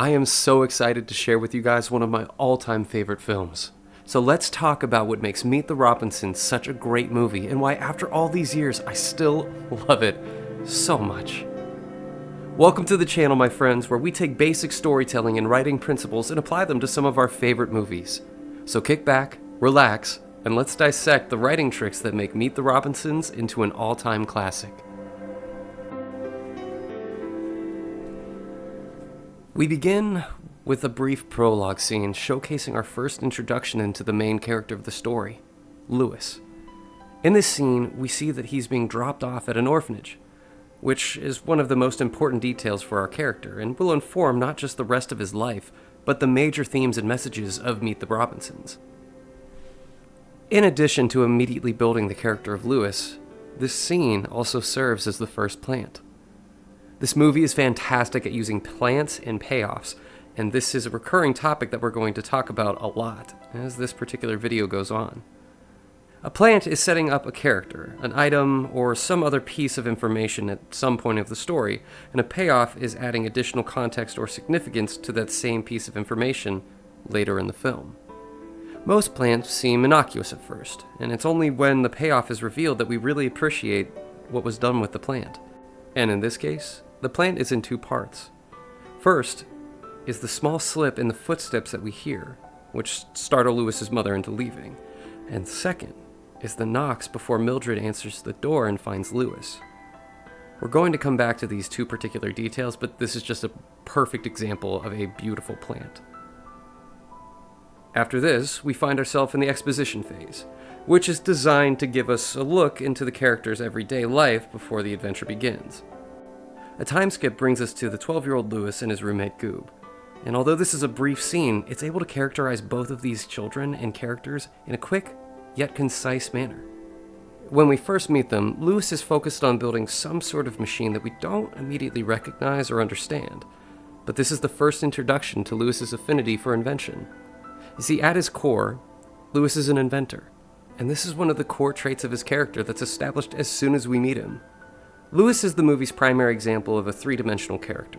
I am so excited to share with you guys one of my all-time favorite films. So let's talk about what makes Meet the Robinsons such a great movie and why after all these years I still love it so much. Welcome to the channel, my friends, where we take basic storytelling and writing principles and apply them to some of our favorite movies. So kick back, relax, and let's dissect the writing tricks that make Meet the Robinsons into an all-time classic. We begin with a brief prologue scene showcasing our first introduction into the main character of the story, Lewis. In this scene, we see that he's being dropped off at an orphanage, which is one of the most important details for our character and will inform not just the rest of his life, but the major themes and messages of Meet the Robinsons. In addition to immediately building the character of Lewis, this scene also serves as the first plant. This movie is fantastic at using plants and payoffs, and this is a recurring topic that we're going to talk about a lot as this particular video goes on. A plant is setting up a character, an item, or some other piece of information at some point of the story, and a payoff is adding additional context or significance to that same piece of information later in the film. Most plants seem innocuous at first, and it's only when the payoff is revealed that we really appreciate what was done with the plant. And in this case, the plant is in two parts. First is the small slip in the footsteps that we hear, which startle Lewis's mother into leaving. And second is the knocks before Mildred answers the door and finds Lewis. We're going to come back to these two particular details, but this is just a perfect example of a beautiful plant. After this, we find ourselves in the exposition phase, which is designed to give us a look into the character's everyday life before the adventure begins. A time skip brings us to the 12-year-old Lewis and his roommate Goob, and although this is a brief scene, it's able to characterize both of these children and characters in a quick, yet concise manner. When we first meet them, Lewis is focused on building some sort of machine that we don't immediately recognize or understand, but this is the first introduction to Lewis's affinity for invention. You see, at his core, Lewis is an inventor, and this is one of the core traits of his character that's established as soon as we meet him. Lewis is the movie's primary example of a three-dimensional character,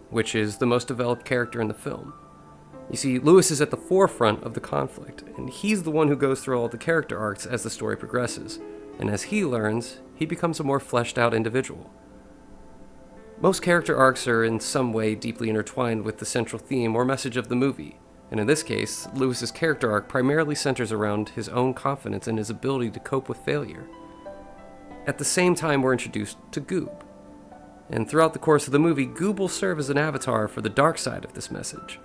which is the most developed character in the film. You see, Lewis is at the forefront of the conflict, and he's the one who goes through all the character arcs as the story progresses, and as he learns, he becomes a more fleshed-out individual. Most character arcs are in some way deeply intertwined with the central theme or message of the movie, and in this case, Lewis's character arc primarily centers around his own confidence and his ability to cope with failure. At the same time, we're introduced to Goob. And throughout the course of the movie, Goob will serve as an avatar for the dark side of this message.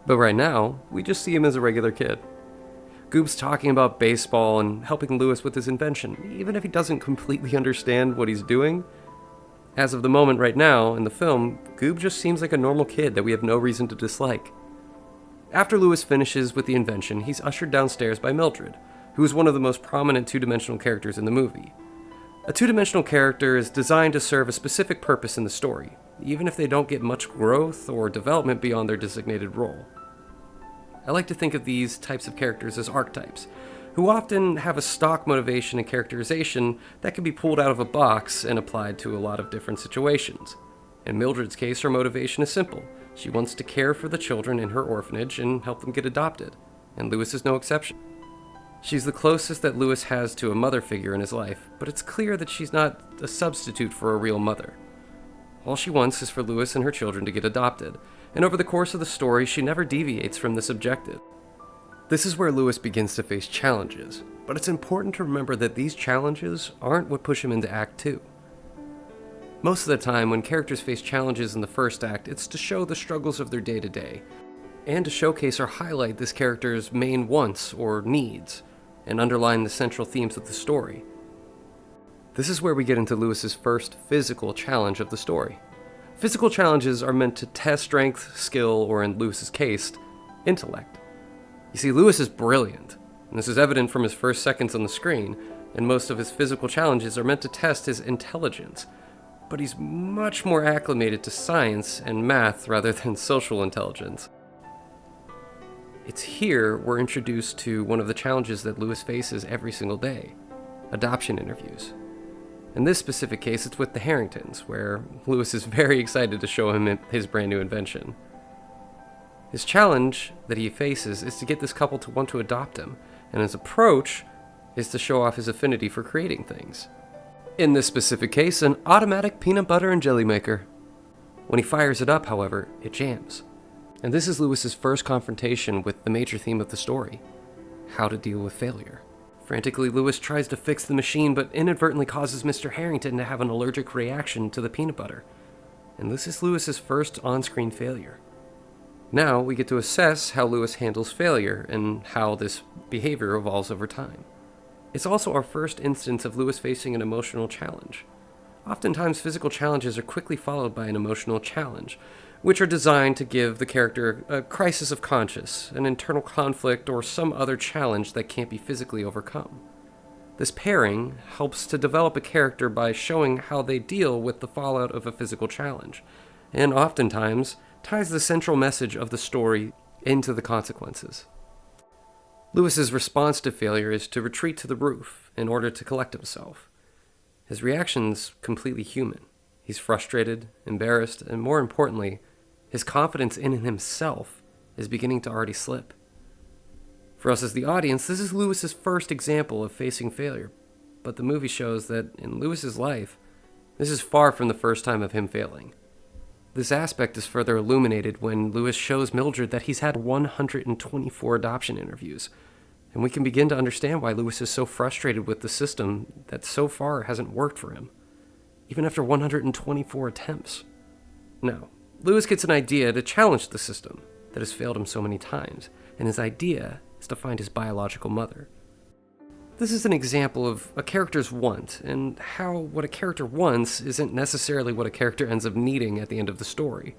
But right now, we just see him as a regular kid. Goob's talking about baseball and helping Lewis with his invention, even if he doesn't completely understand what he's doing. As of the moment right now, in the film, Goob just seems like a normal kid that we have no reason to dislike. After Lewis finishes with the invention, he's ushered downstairs by Mildred, who is one of the most prominent two-dimensional characters in the movie. A two-dimensional character is designed to serve a specific purpose in the story, even if they don't get much growth or development beyond their designated role. I like to think of these types of characters as archetypes, who often have a stock motivation and characterization that can be pulled out of a box and applied to a lot of different situations. In Mildred's case, her motivation is simple. She wants to care for the children in her orphanage and help them get adopted, and Lewis is no exception. She's the closest that Lewis has to a mother figure in his life, but it's clear that she's not a substitute for a real mother. All she wants is for Lewis and her children to get adopted, and over the course of the story, she never deviates from this objective. This is where Lewis begins to face challenges, but it's important to remember that these challenges aren't what push him into Act 2. Most of the time, when characters face challenges in the first act, it's to show the struggles of their day-to-day, and to showcase or highlight this character's main wants or needs, and underline the central themes of the story. This is where we get into Lewis's first physical challenge of the story. Physical challenges are meant to test strength, skill, or in Lewis's case, intellect. You see, Lewis is brilliant, and this is evident from his first seconds on the screen, and most of his physical challenges are meant to test his intelligence, but he's much more acclimated to science and math rather than social intelligence. It's here we're introduced to one of the challenges that Lewis faces every single day, adoption interviews. In this specific case, it's with the Harringtons, where Lewis is very excited to show him his brand new invention. His challenge that he faces is to get this couple to want to adopt him, and his approach is to show off his affinity for creating things. In this specific case, an automatic peanut butter and jelly maker. When he fires it up, however, it jams. And this is Lewis's first confrontation with the major theme of the story: how to deal with failure. Frantically, Lewis tries to fix the machine, but inadvertently causes Mr. Harrington to have an allergic reaction to the peanut butter. And this is Lewis's first on-screen failure. Now we get to assess how Lewis handles failure and how this behavior evolves over time. It's also our first instance of Lewis facing an emotional challenge. Oftentimes, physical challenges are quickly followed by an emotional challenge, which are designed to give the character a crisis of conscience, an internal conflict, or some other challenge that can't be physically overcome. This pairing helps to develop a character by showing how they deal with the fallout of a physical challenge, and oftentimes ties the central message of the story into the consequences. Lewis's response to failure is to retreat to the roof in order to collect himself. His reaction's completely human. He's frustrated, embarrassed, and more importantly, his confidence in himself is beginning to already slip. For us as the audience, this is Lewis's first example of facing failure, but the movie shows that in Lewis's life, this is far from the first time of him failing. This aspect is further illuminated when Lewis shows Mildred that he's had 124 adoption interviews, and we can begin to understand why Lewis is so frustrated with the system that so far hasn't worked for him, even after 124 attempts. Now, Lewis gets an idea to challenge the system that has failed him so many times, and his idea is to find his biological mother. This is an example of a character's want, and how what a character wants isn't necessarily what a character ends up needing at the end of the story.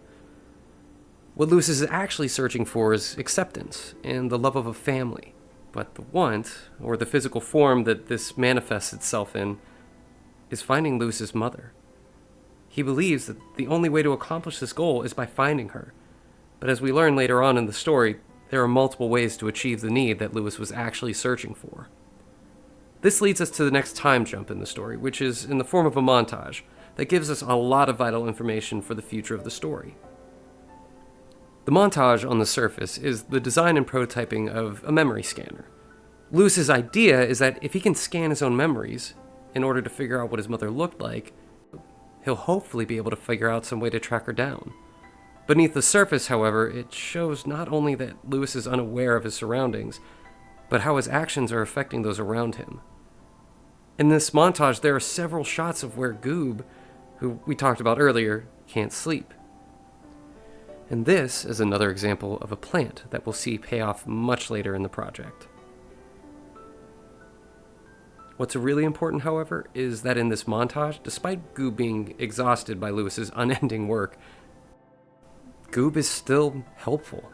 What Lewis is actually searching for is acceptance and the love of a family, but the want, or the physical form that this manifests itself in, is finding Lewis's mother. He believes that the only way to accomplish this goal is by finding her, but as we learn later on in the story, there are multiple ways to achieve the need that Lewis was actually searching for. This leads us to the next time jump in the story, which is in the form of a montage that gives us a lot of vital information for the future of the story. The montage on the surface is the design and prototyping of a memory scanner. Lewis's idea is that if he can scan his own memories in order to figure out what his mother looked like, he'll hopefully be able to figure out some way to track her down. Beneath the surface, however, it shows not only that Lewis is unaware of his surroundings, but how his actions are affecting those around him. In this montage, there are several shots of where Goob, who we talked about earlier, can't sleep. And this is another example of a plant that we'll see pay off much later in the project. What's really important, however, is that in this montage, despite Goob being exhausted by Lewis's unending work, Goob is still helpful.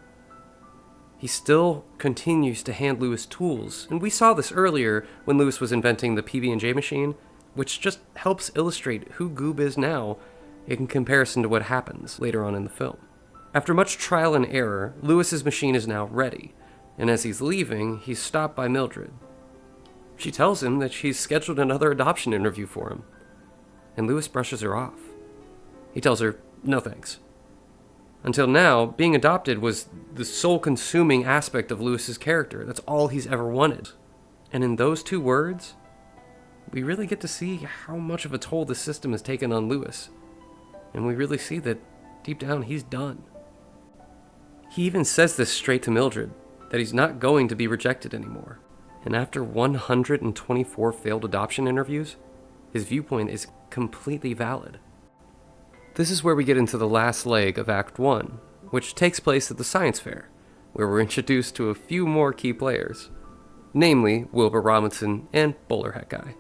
He still continues to hand Lewis tools, and we saw this earlier when Lewis was inventing the PB&J machine, which just helps illustrate who Goob is now in comparison to what happens later on in the film. After much trial and error, Lewis's machine is now ready, and as he's leaving, he's stopped by Mildred. She tells him that she's scheduled another adoption interview for him, and Lewis brushes her off. He tells her, no thanks. Until now, being adopted was the soul-consuming aspect of Lewis's character. That's all he's ever wanted. And in those two words, we really get to see how much of a toll the system has taken on Lewis. And we really see that, deep down, he's done. He even says this straight to Mildred, that he's not going to be rejected anymore. And after 124 failed adoption interviews, his viewpoint is completely valid. This is where we get into the last leg of Act 1, which takes place at the science fair, where we're introduced to a few more key players, namely Wilbur Robinson and Bowler Hat Guy.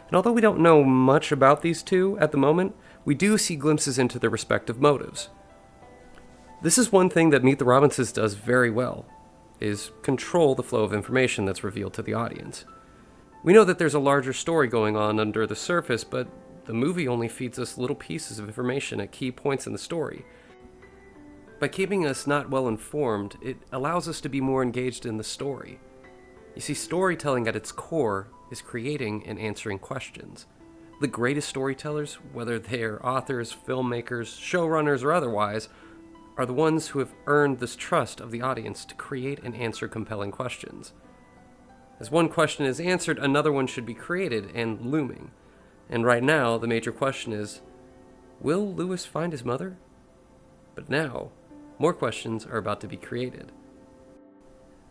And although we don't know much about these two at the moment, we do see glimpses into their respective motives. This is one thing that Meet the Robinsons does very well, is control the flow of information that's revealed to the audience. We know that there's a larger story going on under the surface, but the movie only feeds us little pieces of information at key points in the story. By keeping us not well informed, it allows us to be more engaged in the story. You see, storytelling at its core is creating and answering questions. The greatest storytellers, whether they're authors, filmmakers, showrunners, or otherwise, are the ones who have earned this trust of the audience to create and answer compelling questions. As one question is answered, another one should be created and looming. And right now, the major question is, will Lewis find his mother? But now, more questions are about to be created.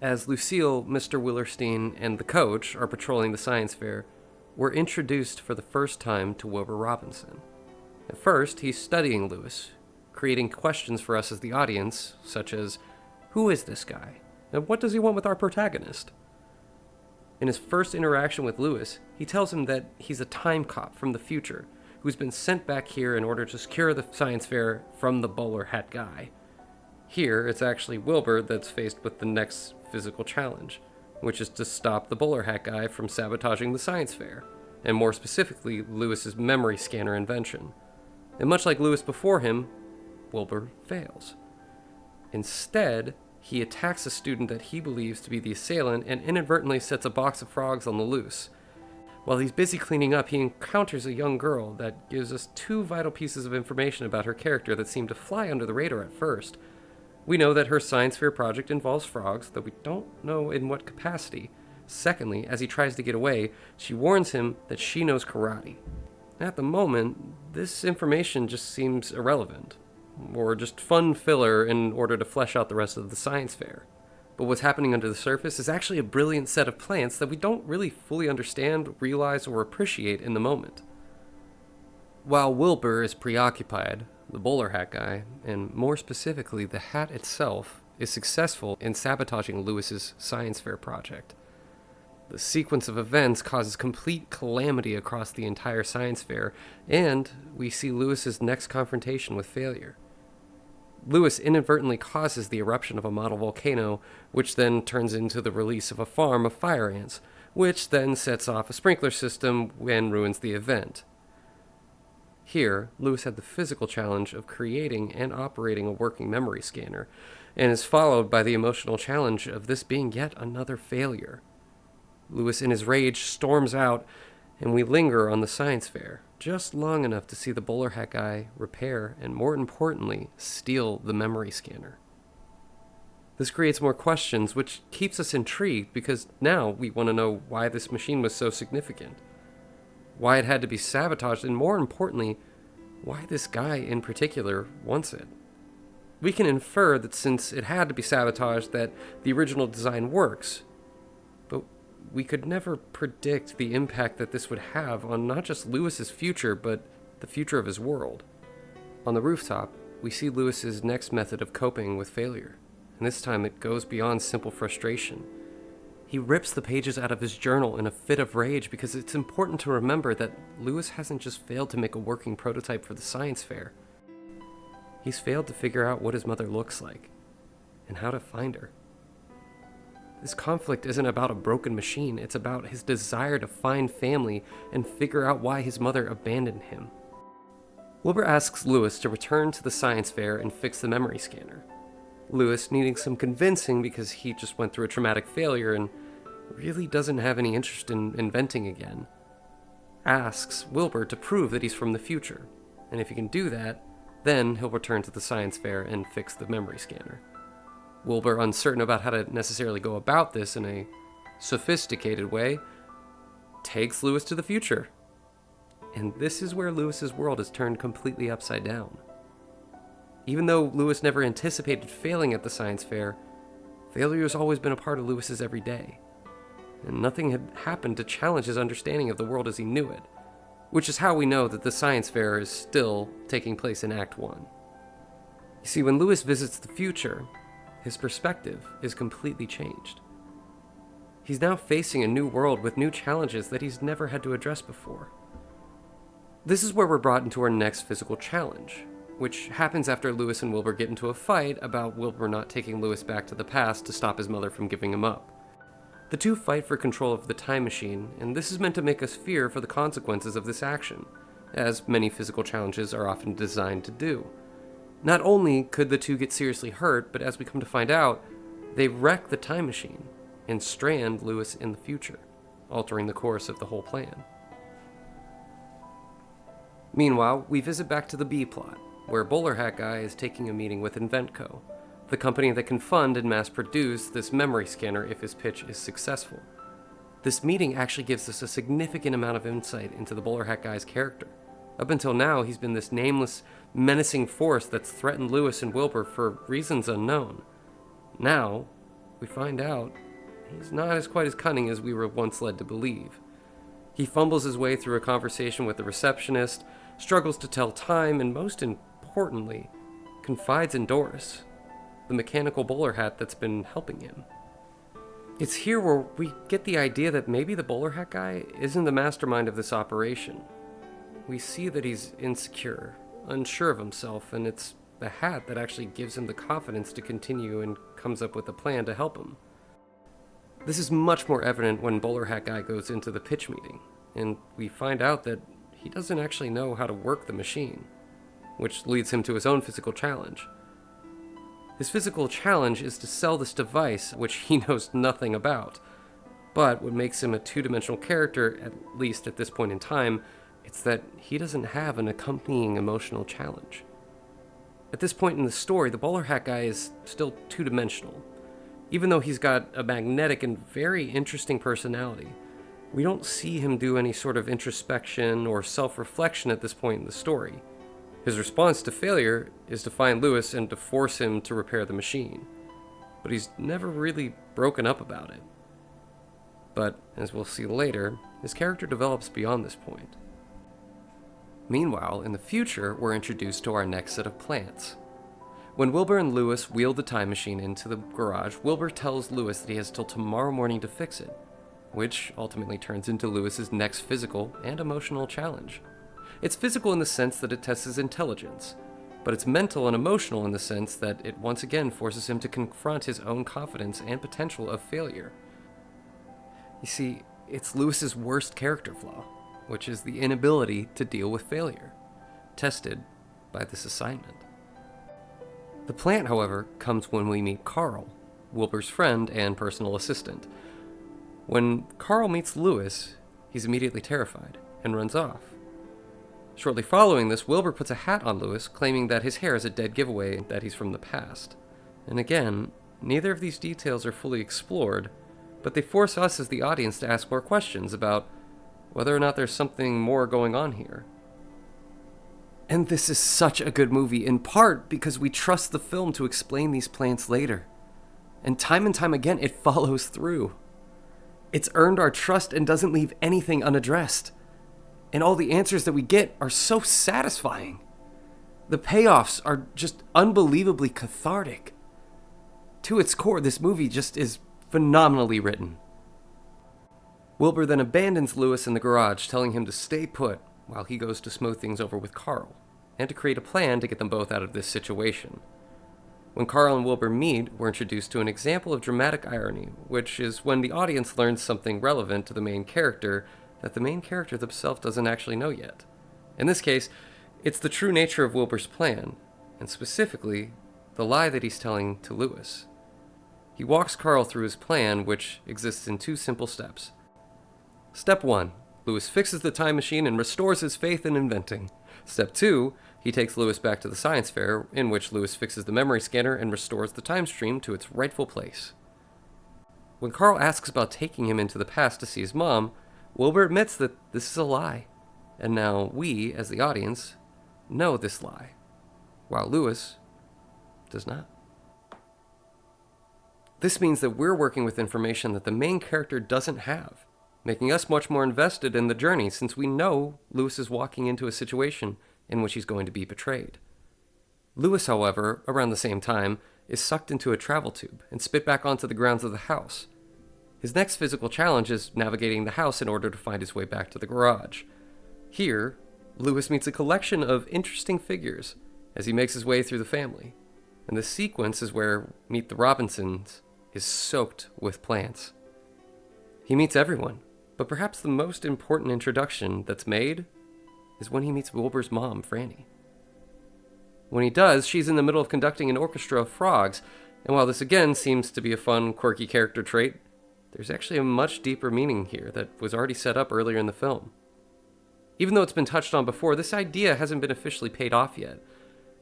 As Lucille, Mr. Willerstein, and the coach are patrolling the science fair, we're introduced for the first time to Wilbur Robinson. At first, he's studying Lewis, creating questions for us as the audience, such as, who is this guy? And what does he want with our protagonist? In his first interaction with Lewis, he tells him that he's a time cop from the future, who's been sent back here in order to secure the science fair from the bowler hat guy. Here, it's actually Wilbur that's faced with the next physical challenge, which is to stop the bowler hat guy from sabotaging the science fair, and more specifically, Lewis's memory scanner invention. And much like Lewis before him, Wilbur fails. Instead, he attacks a student that he believes to be the assailant and inadvertently sets a box of frogs on the loose. While he's busy cleaning up, he encounters a young girl that gives us two vital pieces of information about her character that seem to fly under the radar at first. We know that her science fair project involves frogs, though we don't know in what capacity. Secondly, as he tries to get away, she warns him that she knows karate. At the moment, this information just seems irrelevant, or just fun filler in order to flesh out the rest of the science fair. But what's happening under the surface is actually a brilliant set of plants that we don't really fully understand, realize, or appreciate in the moment. While Wilbur is preoccupied, the bowler hat guy, and more specifically the hat itself, is successful in sabotaging Lewis's science fair project. The sequence of events causes complete calamity across the entire science fair, and we see Lewis's next confrontation with failure. Lewis inadvertently causes the eruption of a model volcano, which then turns into the release of a farm of fire ants, which then sets off a sprinkler system and ruins the event. Here, Lewis had the physical challenge of creating and operating a working memory scanner, and is followed by the emotional challenge of this being yet another failure. Lewis, in his rage, storms out, and we linger on the science fair, just long enough to see the bowler hat guy repair and, more importantly, steal the memory scanner. This creates more questions, which keeps us intrigued because now we want to know why this machine was so significant, why it had to be sabotaged, and more importantly, why this guy in particular wants it. We can infer that since it had to be sabotaged that the original design works, but we could never predict the impact that this would have on not just Lewis's future, but the future of his world. On the rooftop, we see Lewis's next method of coping with failure, and this time it goes beyond simple frustration. He rips the pages out of his journal in a fit of rage because it's important to remember that Lewis hasn't just failed to make a working prototype for the science fair. He's failed to figure out what his mother looks like, and how to find her. This conflict isn't about a broken machine, it's about his desire to find family and figure out why his mother abandoned him. Wilbur asks Lewis to return to the science fair and fix the memory scanner. Lewis, needing some convincing because he just went through a traumatic failure and really doesn't have any interest in inventing again, asks Wilbur to prove that he's from the future, and if he can do that, then he'll return to the science fair and fix the memory scanner. Wilbur, uncertain about how to necessarily go about this in a sophisticated way, takes Lewis to the future. And this is where Lewis's world is turned completely upside down. Even though Lewis never anticipated failing at the science fair, failure has always been a part of Lewis's everyday, and nothing had happened to challenge his understanding of the world as he knew it, which is how we know that the science fair is still taking place in Act 1. You see, when Lewis visits the future, his perspective is completely changed. He's now facing a new world with new challenges that he's never had to address before. This is where we're brought into our next physical challenge, which happens after Lewis and Wilbur get into a fight about Wilbur not taking Lewis back to the past to stop his mother from giving him up. The two fight for control of the time machine, and this is meant to make us fear for the consequences of this action, as many physical challenges are often designed to do. Not only could the two get seriously hurt, but as we come to find out, they wreck the time machine and strand Lewis in the future, altering the course of the whole plan. Meanwhile, we visit back to the B plot, where Bowler Hat Guy is taking a meeting with Inventco, the company that can fund and mass produce this memory scanner if his pitch is successful. This meeting actually gives us a significant amount of insight into the Bowler Hat Guy's character. Up until now, he's been this nameless, menacing force that's threatened Lewis and Wilbur for reasons unknown. Now, we find out he's not quite as cunning as we were once led to believe. He fumbles his way through a conversation with the receptionist, struggles to tell time, and most importantly, confides in Doris, the mechanical bowler hat that's been helping him. It's here where we get the idea that maybe the Bowler Hat Guy isn't the mastermind of this operation. We see that he's insecure, unsure of himself, and it's the hat that actually gives him the confidence to continue and comes up with a plan to help him. This is much more evident when Bowler Hat Guy goes into the pitch meeting, and we find out that he doesn't actually know how to work the machine, which leads him to his own physical challenge. His physical challenge is to sell this device, which he knows nothing about. But what makes him a two-dimensional character, at least at this point in time, it's that he doesn't have an accompanying emotional challenge. At this point in the story, the Bowler Hat Guy is still two-dimensional. Even though he's got a magnetic and very interesting personality, we don't see him do any sort of introspection or self-reflection at this point in the story. His response to failure is to find Lewis and to force him to repair the machine. But he's never really broken up about it. But, as we'll see later, his character develops beyond this point. Meanwhile, in the future, we're introduced to our next set of plants. When Wilbur and Lewis wheel the time machine into the garage, Wilbur tells Lewis that he has till tomorrow morning to fix it, which ultimately turns into Lewis's next physical and emotional challenge. It's physical in the sense that it tests his intelligence, but it's mental and emotional in the sense that it once again forces him to confront his own confidence and potential of failure. You see, it's Lewis's worst character flaw, which is the inability to deal with failure, tested by this assignment. The plant, however, comes when we meet Carl, Wilbur's friend and personal assistant. When Carl meets Lewis, he's immediately terrified and runs off. Shortly following this, Wilbur puts a hat on Lewis, claiming that his hair is a dead giveaway and that he's from the past. And again, neither of these details are fully explored, but they force us as the audience to ask more questions about whether or not there's something more going on here. And this is such a good movie, in part because we trust the film to explain these plants later. And time again, it follows through. It's earned our trust and doesn't leave anything unaddressed. And all the answers that we get are so satisfying. The payoffs are just unbelievably cathartic. To its core, this movie just is phenomenally written. Wilbur then abandons Lewis in the garage, telling him to stay put while he goes to smooth things over with Carl, and to create a plan to get them both out of this situation. When Carl and Wilbur meet, we're introduced to an example of dramatic irony, which is when the audience learns something relevant to the main character that the main character themselves doesn't actually know yet. In this case, it's the true nature of Wilbur's plan, and specifically, the lie that he's telling to Lewis. He walks Carl through his plan, which exists in two simple steps. Step 1, Lewis fixes the time machine and restores his faith in inventing. Step 2, he takes Lewis back to the science fair, in which Lewis fixes the memory scanner and restores the time stream to its rightful place. When Carl asks about taking him into the past to see his mom, Wilbur admits that this is a lie, and now we, as the audience, know this lie, while Lewis does not. This means that we're working with information that the main character doesn't have, making us much more invested in the journey since we know Lewis is walking into a situation in which he's going to be betrayed. Lewis, however, around the same time, is sucked into a travel tube and spit back onto the grounds of the house. His next physical challenge is navigating the house in order to find his way back to the garage. Here, Lewis meets a collection of interesting figures as he makes his way through the family, and the sequence is where Meet the Robinsons is soaked with plants. He meets everyone, but perhaps the most important introduction that's made is when he meets Wilbur's mom, Franny. When he does, she's in the middle of conducting an orchestra of frogs, and while this again seems to be a fun, quirky character trait, there's actually a much deeper meaning here that was already set up earlier in the film. Even though it's been touched on before, this idea hasn't been officially paid off yet,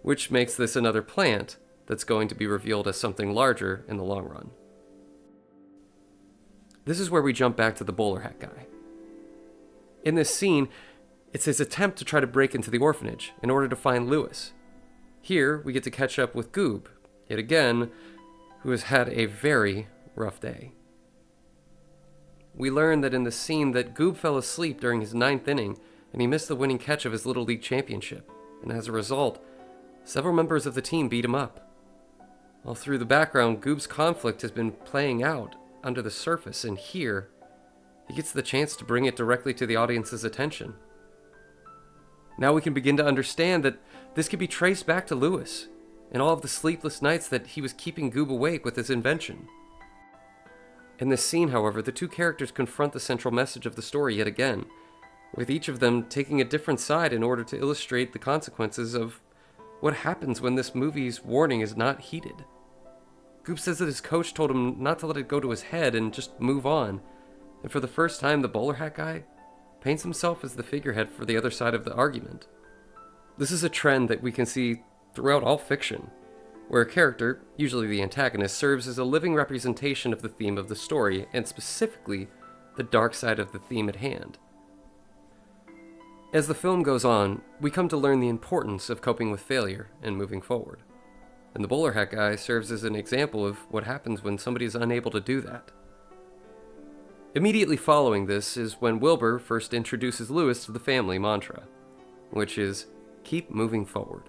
which makes this another plant that's going to be revealed as something larger in the long run. This is where we jump back to the bowler hat guy. In this scene, it's his attempt to try to break into the orphanage in order to find Lewis. Here, we get to catch up with Goob, yet again, who has had a very rough day. We learn that in the scene that Goob fell asleep during his 9th inning and he missed the winning catch of his Little League championship, and as a result, several members of the team beat him up. All through the background, Goob's conflict has been playing out under the surface, and here, he gets the chance to bring it directly to the audience's attention. Now we can begin to understand that this could be traced back to Lewis and all of the sleepless nights that he was keeping Goob awake with his invention. In this scene, however, the two characters confront the central message of the story yet again, with each of them taking a different side in order to illustrate the consequences of what happens when this movie's warning is not heeded. Goob says that his coach told him not to let it go to his head and just move on, and for the first time the bowler hat guy paints himself as the figurehead for the other side of the argument. This is a trend that we can see throughout all fiction, where a character, usually the antagonist, serves as a living representation of the theme of the story, and specifically, the dark side of the theme at hand. As the film goes on, we come to learn the importance of coping with failure and moving forward. And the bowler hat guy serves as an example of what happens when somebody is unable to do that. Immediately following this is when Wilbur first introduces Lewis to the family mantra, which is, keep moving forward,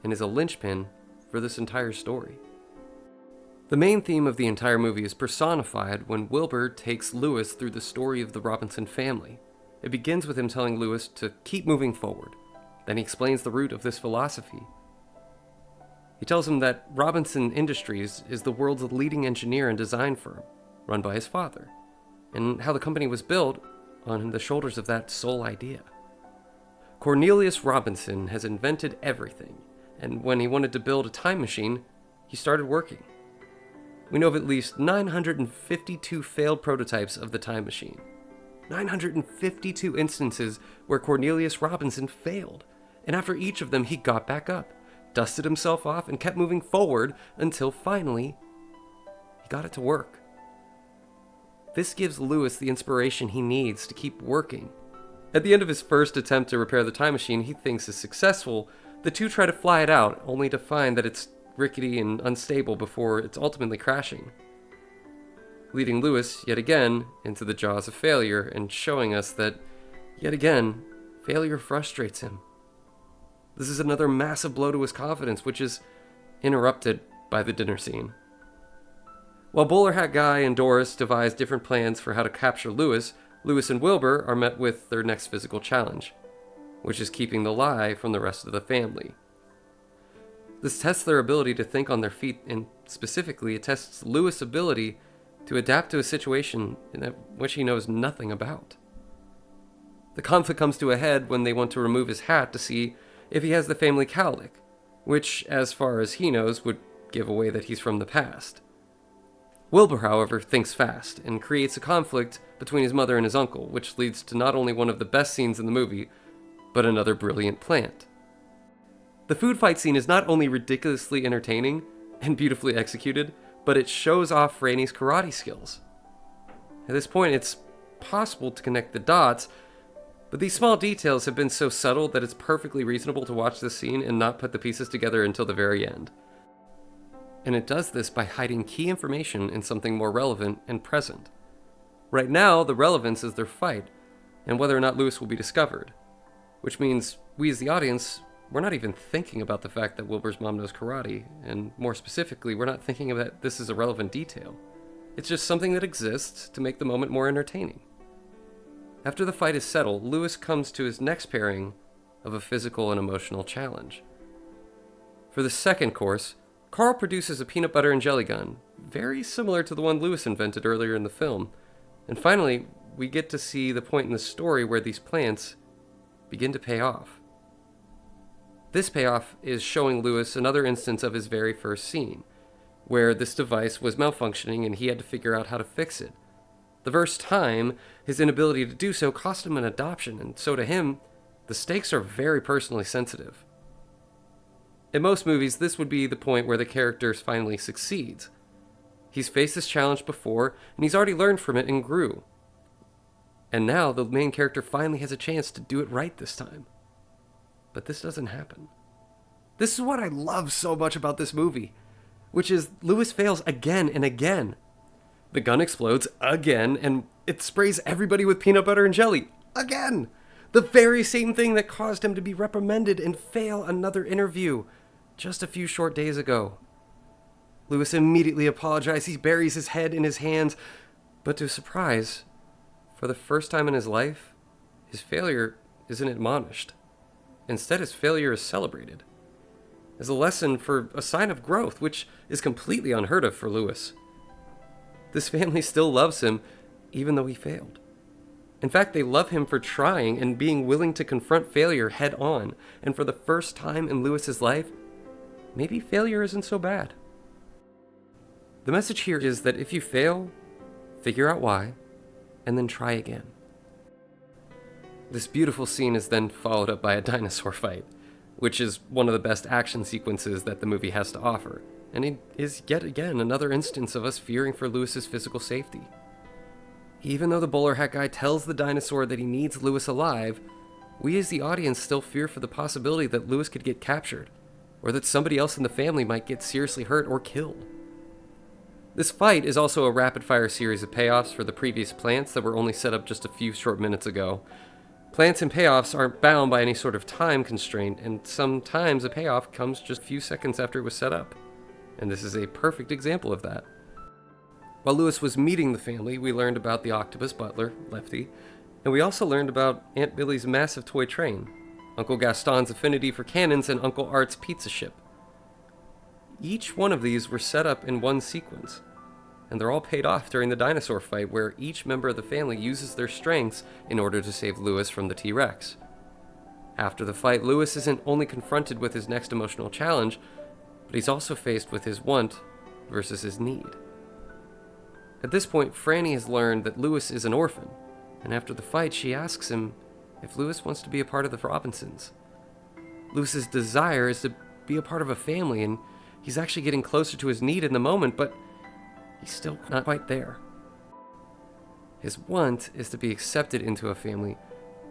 and is a linchpin for this entire story. The main theme of the entire movie is personified when Wilbur takes Lewis through the story of the Robinson family. It begins with him telling Lewis to keep moving forward. Then he explains the root of this philosophy. He tells him that Robinson Industries is the world's leading engineer and design firm, run by his father, and how the company was built on the shoulders of that sole idea. Cornelius Robinson has invented everything, and when he wanted to build a time machine, he started working. We know of at least 952 failed prototypes of the time machine. 952 instances where Cornelius Robinson failed, and after each of them he got back up, dusted himself off, and kept moving forward until finally he got it to work. This gives Lewis the inspiration he needs to keep working. At the end of his first attempt to repair the time machine he thinks is successful, the two try to fly it out, only to find that it's rickety and unstable before it's ultimately crashing, leading Lewis, yet again, into the jaws of failure and showing us that, yet again, failure frustrates him. This is another massive blow to his confidence, which is interrupted by the dinner scene. While Bowler Hat Guy and Doris devise different plans for how to capture Lewis, Lewis and Wilbur are met with their next physical challenge, which is keeping the lie from the rest of the family. This tests their ability to think on their feet, and specifically, it tests Lewis' ability to adapt to a situation in which he knows nothing about. The conflict comes to a head when they want to remove his hat to see if he has the family cowlick, which, as far as he knows, would give away that he's from the past. Wilbur, however, thinks fast and creates a conflict between his mother and his uncle, which leads to not only one of the best scenes in the movie, but another brilliant plant. The food fight scene is not only ridiculously entertaining and beautifully executed, but it shows off Rainey's karate skills. At this point, it's possible to connect the dots, but these small details have been so subtle that it's perfectly reasonable to watch this scene and not put the pieces together until the very end. And it does this by hiding key information in something more relevant and present. Right now, the relevance is their fight, and whether or not Lewis will be discovered, which means we as the audience, we're not even thinking about the fact that Wilbur's mom knows karate, and more specifically, we're not thinking of that this is a relevant detail. It's just something that exists to make the moment more entertaining. After the fight is settled, Lewis comes to his next pairing of a physical and emotional challenge. For the second course, Carl produces a peanut butter and jelly gun, very similar to the one Lewis invented earlier in the film. And finally, we get to see the point in the story where these plants begin to pay off. This payoff is showing Lewis another instance of his very first scene, where this device was malfunctioning and he had to figure out how to fix it. The first time, his inability to do so cost him an adoption, and so to him, the stakes are very personally sensitive. In most movies, this would be the point where the character finally succeeds. He's faced this challenge before, and he's already learned from it and grew. And now the main character finally has a chance to do it right this time. But this doesn't happen. This is what I love so much about this movie, which is Lewis fails again and again. The gun explodes again, and it sprays everybody with peanut butter and jelly again. The very same thing that caused him to be reprimanded and fail another interview just a few short days ago. Lewis immediately apologizes. He buries his head in his hands. But to his surprise, for the first time in his life, his failure isn't admonished. Instead, his failure is celebrated as a lesson for a sign of growth, which is completely unheard of for Lewis. This family still loves him, even though he failed. In fact, they love him for trying and being willing to confront failure head on. And for the first time in Lewis's life, maybe failure isn't so bad. The message here is that if you fail, figure out why, and then try again. This beautiful scene is then followed up by a dinosaur fight, which is one of the best action sequences that the movie has to offer, and it is yet again another instance of us fearing for Lewis's physical safety. Even though the bowler hat guy tells the dinosaur that he needs Lewis alive, we as the audience still fear for the possibility that Lewis could get captured, or that somebody else in the family might get seriously hurt or killed. This fight is also a rapid-fire series of payoffs for the previous plants that were only set up just a few short minutes ago. Plants and payoffs aren't bound by any sort of time constraint, and sometimes a payoff comes just a few seconds after it was set up. And this is a perfect example of that. While Lewis was meeting the family, we learned about the octopus butler, Lefty, and we also learned about Aunt Billy's massive toy train, Uncle Gaston's affinity for cannons, and Uncle Art's pizza ship. Each one of these were set up in one sequence, and they're all paid off during the dinosaur fight, where each member of the family uses their strengths in order to save Lewis from the T-Rex. After the fight, Lewis isn't only confronted with his next emotional challenge, but he's also faced with his want versus his need. At this point, Franny has learned that Lewis is an orphan, and after the fight, she asks him if Lewis wants to be a part of the Robinsons. Lewis's desire is to be a part of a family, and he's actually getting closer to his need in the moment, but he's still not quite there. His want is to be accepted into a family,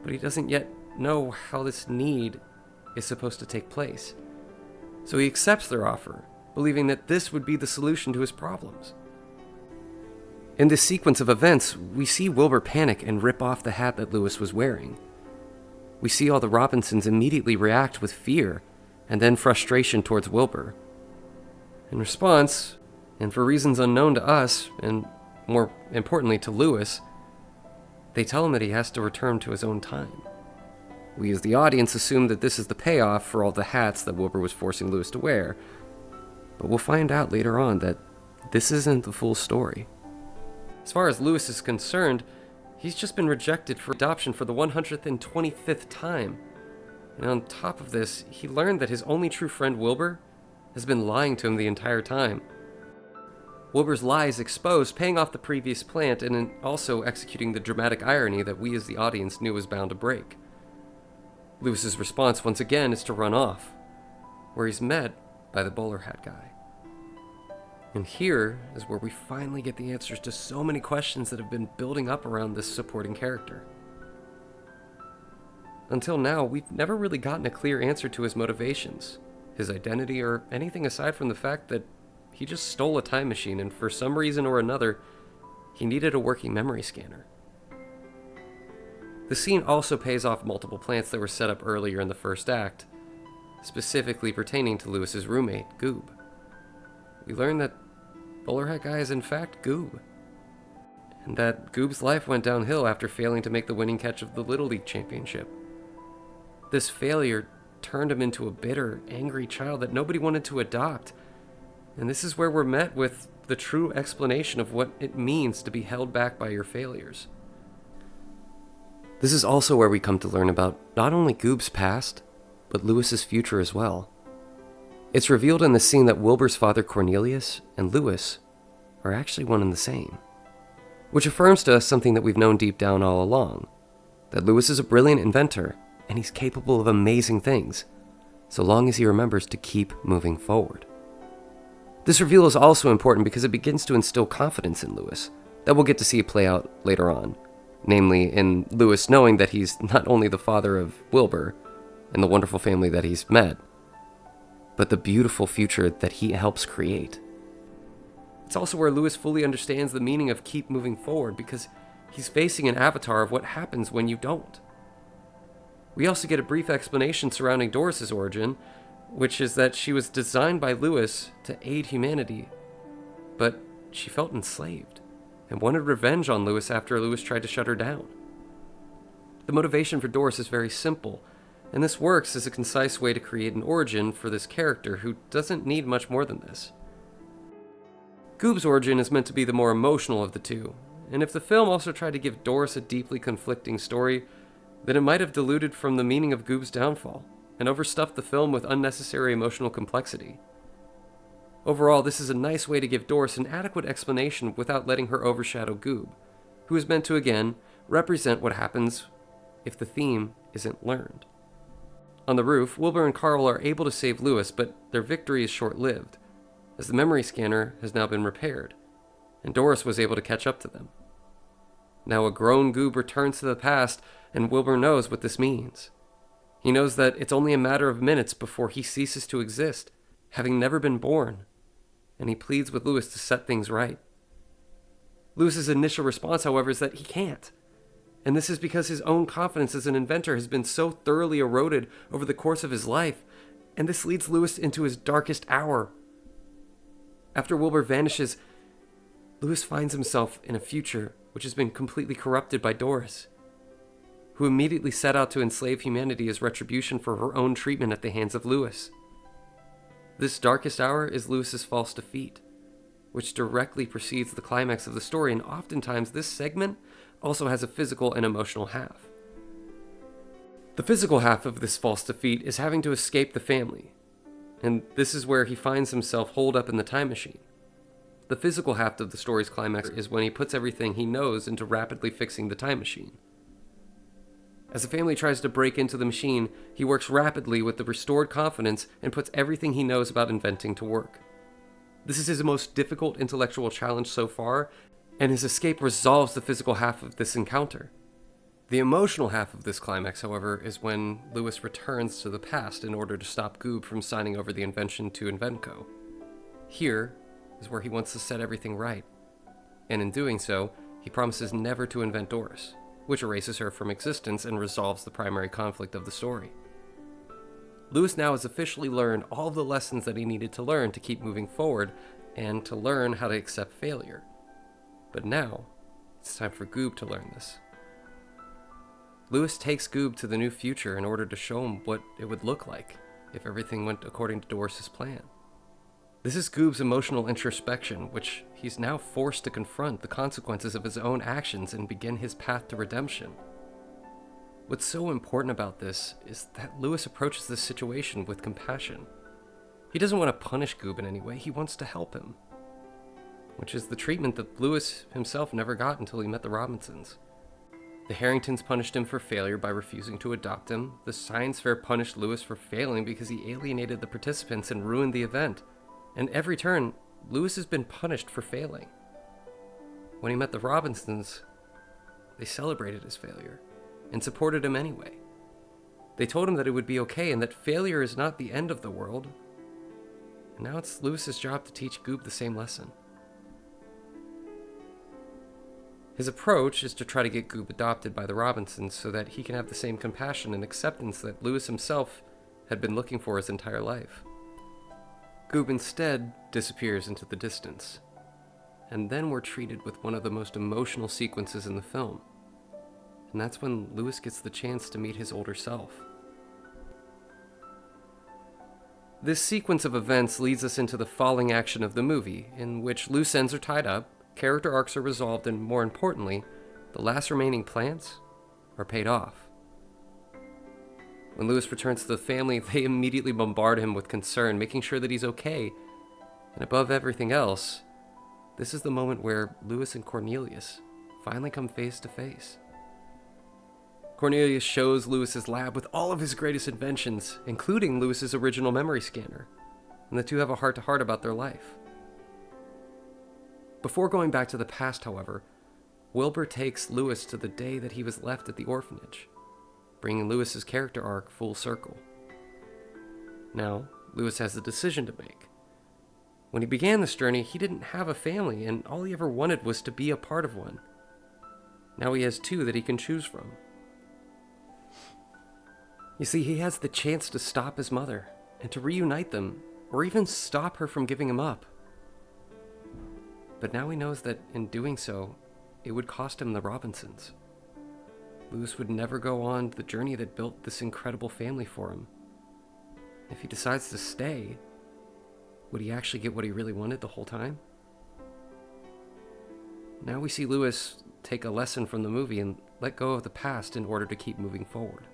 but he doesn't yet know how this need is supposed to take place. So he accepts their offer, believing that this would be the solution to his problems. In this sequence of events, we see Wilbur panic and rip off the hat that Lewis was wearing. We see all the Robinsons immediately react with fear and then frustration towards Wilbur. In response, and for reasons unknown to us, and more importantly to Lewis, they tell him that he has to return to his own time. We as the audience assume that this is the payoff for all the hats that Wilbur was forcing Lewis to wear, but we'll find out later on that this isn't the full story. As far as Lewis is concerned, he's just been rejected for adoption for the 125th time. And on top of this, he learned that his only true friend Wilbur has been lying to him the entire time. Wilbur's lies exposed, paying off the previous plant, and also executing the dramatic irony that we as the audience knew was bound to break. Lewis's response once again is to run off, where he's met by the bowler hat guy. And here is where we finally get the answers to so many questions that have been building up around this supporting character. Until now, we've never really gotten a clear answer to his motivations, his identity, or anything aside from the fact that he just stole a time machine, and for some reason or another, he needed a working memory scanner. The scene also pays off multiple plants that were set up earlier in the first act, specifically pertaining to Lewis's roommate, Goob. We learn that Bowler Hat Guy is in fact Goob, and that Goob's life went downhill after failing to make the winning catch of the Little League Championship. This failure turned him into a bitter, angry child that nobody wanted to adopt, and this is where we're met with the true explanation of what it means to be held back by your failures. This is also where we come to learn about not only Goob's past, but Lewis's future as well. It's revealed in the scene that Wilbur's father Cornelius and Lewis are actually one and the same, which affirms to us something that we've known deep down all along, that Lewis is a brilliant inventor and he's capable of amazing things, so long as he remembers to keep moving forward. This reveal is also important because it begins to instill confidence in Lewis that we'll get to see play out later on, namely in Lewis knowing that he's not only the father of Wilbur and the wonderful family that he's met, but the beautiful future that he helps create. It's also where Lewis fully understands the meaning of keep moving forward because he's facing an avatar of what happens when you don't. We also get a brief explanation surrounding Doris's origin, which is that she was designed by Lewis to aid humanity, but she felt enslaved and wanted revenge on Lewis after Lewis tried to shut her down. The motivation for Doris is very simple, and this works as a concise way to create an origin for this character who doesn't need much more than this. Goob's origin is meant to be the more emotional of the two, and if the film also tried to give Doris a deeply conflicting story, then it might have diluted from the meaning of Goob's downfall and overstuffed the film with unnecessary emotional complexity. Overall, this is a nice way to give Doris an adequate explanation without letting her overshadow Goob, who is meant to, again, represent what happens if the theme isn't learned. On the roof, Wilbur and Carl are able to save Lewis, but their victory is short-lived, as the memory scanner has now been repaired, and Doris was able to catch up to them. Now a grown Goob returns to the past, and Wilbur knows what this means. He knows that it's only a matter of minutes before he ceases to exist, having never been born, and he pleads with Lewis to set things right. Lewis's initial response, however, is that he can't. And this is because his own confidence as an inventor has been so thoroughly eroded over the course of his life, and this leads Lewis into his darkest hour. After Wilbur vanishes, Lewis finds himself in a future which has been completely corrupted by Doris, who immediately set out to enslave humanity as retribution for her own treatment at the hands of Lewis. This darkest hour is Lewis's false defeat, which directly precedes the climax of the story, and oftentimes this segment also has a physical and emotional half. The physical half of this false defeat is having to escape the family, and this is where he finds himself holed up in the time machine. The physical half of the story's climax is when he puts everything he knows into rapidly fixing the time machine. As the family tries to break into the machine, he works rapidly with the restored confidence and puts everything he knows about inventing to work. This is his most difficult intellectual challenge so far, and his escape resolves the physical half of this encounter. The emotional half of this climax, however, is when Lewis returns to the past in order to stop Goob from signing over the invention to Inventco. Here is where he wants to set everything right, and in doing so, he promises never to invent Doris, which erases her from existence and resolves the primary conflict of the story. Lewis now has officially learned all the lessons that he needed to learn to keep moving forward and to learn how to accept failure. But now, it's time for Goob to learn this. Lewis takes Goob to the new future in order to show him what it would look like if everything went according to Doris's plan. This is Goob's emotional introspection, which he's now forced to confront the consequences of his own actions and begin his path to redemption. What's so important about this is that Lewis approaches this situation with compassion. He doesn't want to punish Goob in any way, he wants to help him, which is the treatment that Lewis himself never got until he met the Robinsons. The Harringtons punished him for failure by refusing to adopt him. The science fair punished Lewis for failing because he alienated the participants and ruined the event. And every turn, Lewis has been punished for failing. When he met the Robinsons, they celebrated his failure and supported him anyway. They told him that it would be okay and that failure is not the end of the world. And now it's Lewis's job to teach Goob the same lesson. His approach is to try to get Goob adopted by the Robinsons so that he can have the same compassion and acceptance that Lewis himself had been looking for his entire life. Goob instead disappears into the distance, and then we're treated with one of the most emotional sequences in the film, and that's when Lewis gets the chance to meet his older self. This sequence of events leads us into the falling action of the movie, in which loose ends are tied up, character arcs are resolved, and more importantly, the last remaining plants are paid off. When Lewis returns to the family, they immediately bombard him with concern, making sure that he's okay. And above everything else, this is the moment where Lewis and Cornelius finally come face to face. Cornelius shows Lewis's lab with all of his greatest inventions, including Lewis's original memory scanner, and the two have a heart-to-heart about their life. Before going back to the past, however, Wilbur takes Lewis to the day that he was left at the orphanage, bringing Lewis's character arc full circle. Now, Lewis has a decision to make. When he began this journey, he didn't have a family, and all he ever wanted was to be a part of one. Now he has two that he can choose from. You see, he has the chance to stop his mother, and to reunite them, or even stop her from giving him up. But now he knows that in doing so, it would cost him the Robinsons. Lewis would never go on the journey that built this incredible family for him. If he decides to stay, would he actually get what he really wanted the whole time? Now we see Lewis take a lesson from the movie and let go of the past in order to keep moving forward.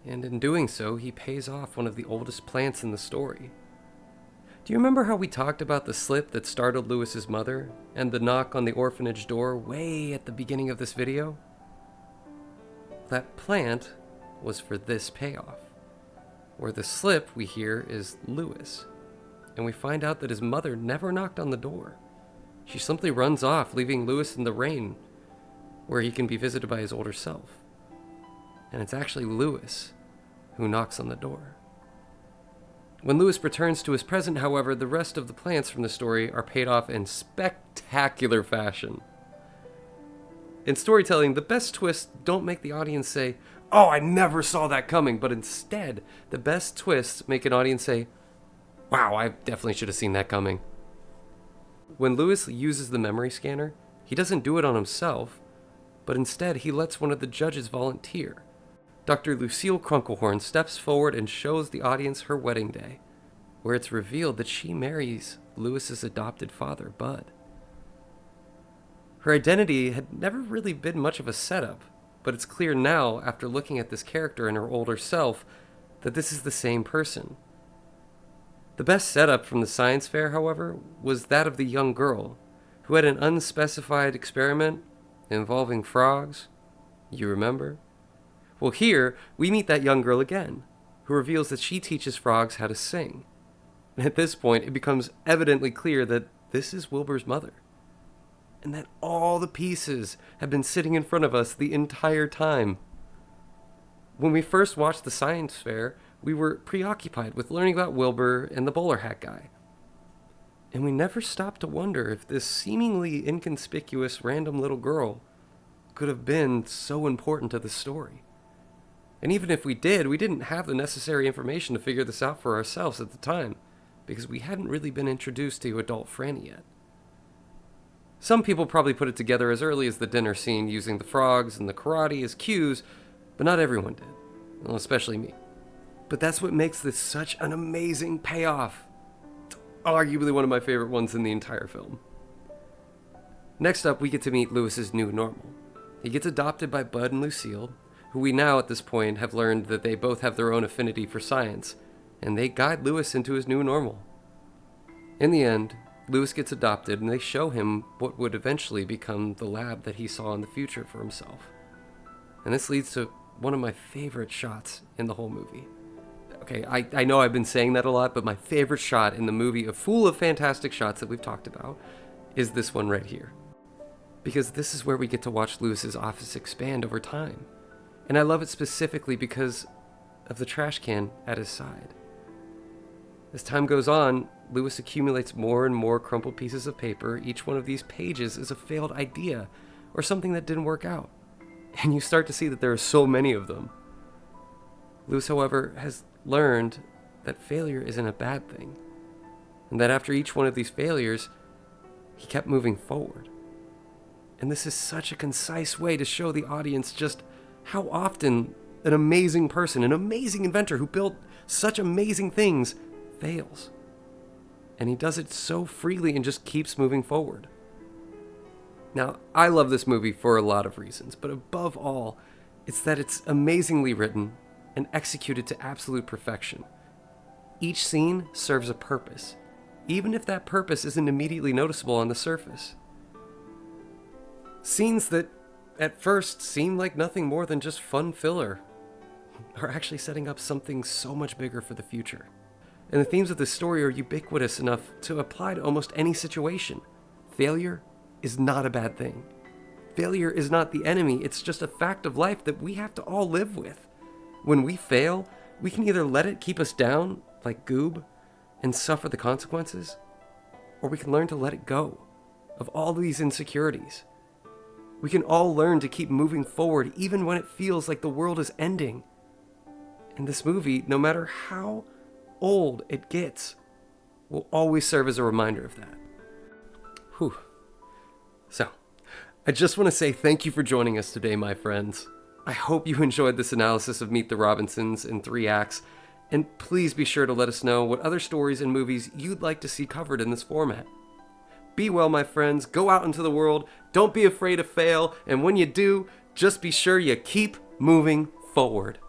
And in doing so, he pays off one of the oldest plants in the story. Do you remember how we talked about the slip that startled Lewis's mother and the knock on the orphanage door way at the beginning of this video? That plant was for this payoff, where the slip we hear is Lewis, and we find out that his mother never knocked on the door. She simply runs off, leaving Lewis in the rain, where he can be visited by his older self. And it's actually Lewis who knocks on the door. When Lewis returns to his present, however, the rest of the plants from the story are paid off in spectacular fashion. In storytelling, the best twists don't make the audience say, "Oh, I never saw that coming," but instead, the best twists make an audience say, "Wow, I definitely should have seen that coming." When Lewis uses the memory scanner, he doesn't do it on himself, but instead he lets one of the judges volunteer. Dr. Lucille Krunkelhorn steps forward and shows the audience her wedding day, where it's revealed that she marries Lewis's adopted father, Bud. Her identity had never really been much of a setup, but it's clear now, after looking at this character and her older self, that this is the same person. The best setup from the science fair, however, was that of the young girl, who had an unspecified experiment involving frogs. You remember? Well, here, we meet that young girl again, who reveals that she teaches frogs how to sing. And at this point, it becomes evidently clear that this is Wilbur's mother, and that all the pieces have been sitting in front of us the entire time. When we first watched the science fair, we were preoccupied with learning about Wilbur and the bowler hat guy. And we never stopped to wonder if this seemingly inconspicuous random little girl could have been so important to the story. And even if we did, we didn't have the necessary information to figure this out for ourselves at the time, because we hadn't really been introduced to adult Franny yet. Some people probably put it together as early as the dinner scene using the frogs and the karate as cues, but not everyone did, well, especially me. But that's what makes this such an amazing payoff. It's arguably one of my favorite ones in the entire film. Next up, we get to meet Lewis's new normal. He gets adopted by Bud and Lucille, who we now at this point have learned that they both have their own affinity for science, and they guide Lewis into his new normal. In the end, Lewis gets adopted, and they show him what would eventually become the lab that he saw in the future for himself. And this leads to one of my favorite shots in the whole movie. Okay, I know I've been saying that a lot, but my favorite shot in the movie, full of fantastic shots that we've talked about, is this one right here. Because this is where we get to watch Lewis's office expand over time. And I love it specifically because of the trash can at his side. As time goes on, Lewis accumulates more and more crumpled pieces of paper. Each one of these pages is a failed idea or something that didn't work out. And you start to see that there are so many of them. Lewis, however, has learned that failure isn't a bad thing, and that after each one of these failures, he kept moving forward. And this is such a concise way to show the audience just how often an amazing person, an amazing inventor who built such amazing things, fails. And he does it so freely and just keeps moving forward. Now, I love this movie for a lot of reasons, but above all, it's that it's amazingly written and executed to absolute perfection. Each scene serves a purpose, even if that purpose isn't immediately noticeable on the surface. Scenes that at first seem like nothing more than just fun filler, are actually setting up something so much bigger for the future. And the themes of this story are ubiquitous enough to apply to almost any situation. Failure is not a bad thing. Failure is not the enemy, it's just a fact of life that we have to all live with. When we fail, we can either let it keep us down, like Goob, and suffer the consequences, or we can learn to let it go of all these insecurities. We can all learn to keep moving forward even when it feels like the world is ending. And this movie, no matter how old it gets, will always serve as a reminder of that. Whew. So, I just want to say thank you for joining us today, my friends. I hope you enjoyed this analysis of Meet the Robinsons in 3 acts, and please be sure to let us know what other stories and movies you'd like to see covered in this format. Be well, my friends. Go out into the world. Don't be afraid to fail. And when you do, just be sure you keep moving forward.